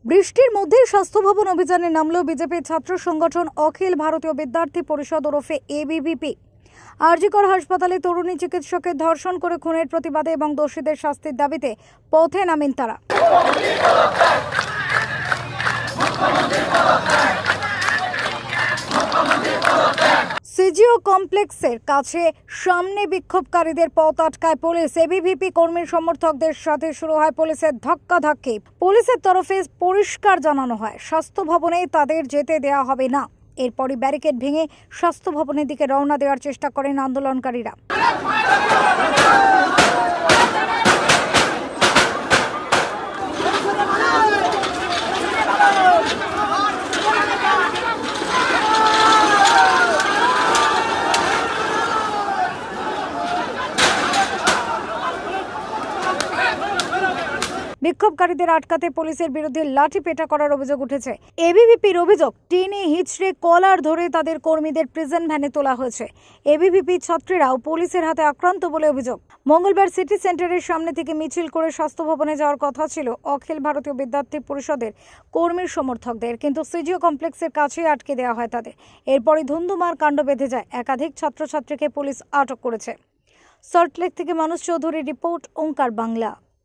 বৃষ্টির মধ্যেই স্বাস্থ্য ভবন অভিযানে নামল বিজেপি ছাত্র সংগঠন অখিল ভারতীয় বিদ্যার্থী পরিষদ ওরফে এবিভিপি। আরজিকর হাসপাতালে তরুণী চিকিৎসকের ধর্ষণ করে খুনের প্রতিবাদে এবং দোষীদের শাস্তির দাবিতে পথে নামেন তারা। সিজিও কমপ্লেক্সের কাছে সামনে বিক্ষোভকারীদের পথ আটকায় পুলিশ। এবিভিপি কর্মী সমর্থকদের সাথে শুরু হয় পুলিশের ধাক্কাধাক্কি। পুলিশের তরফে পরিষ্কার জানানো হয় স্বাস্থ্য ভবনে তাদের যেতে দেওয়া হবে না। এরপরই ব্যারিকেড ভেঙে স্বাস্থ্য ভবনের দিকে রওনা দেওয়ার চেষ্টা করেন আন্দোলনকারীরা। বিক্ষোভকারীদের আটকাতে পুলিশের বিরুদ্ধে লাঠি পেটা করার অভিযোগ উঠেছে। এবিভিপির অভিযোগ, টেনে হিচড়ে কলার ধরে তাদের কর্মীদের প্রিজন ভ্যানে তোলা হয়েছে। এবিভিপি ছাত্রীরাও পুলিশের হাতে আক্রান্ত বলে অভিযোগ। মঙ্গলবার সিটি সেন্টারের সামনে থেকে মিছিল করে স্বাস্থ্য ভবনে যাওয়ার কথা ছিল অখিল ভারতীয় বিদ্যার্থী পরিষদের কর্মীর সমর্থকদের, কিন্তু সিজিও কমপ্লেক্সের কাছেই আটকে দেওয়া হয় তাদের। এরপরই ধুন্ধুমার কাণ্ড বেঁধে যায়। একাধিক ছাত্রছাত্রীকে পুলিশ আটক করেছে। সল্টলেক থেকে মানুষ চৌধুরীর রিপোর্ট, ওঙ্কার বাংলা।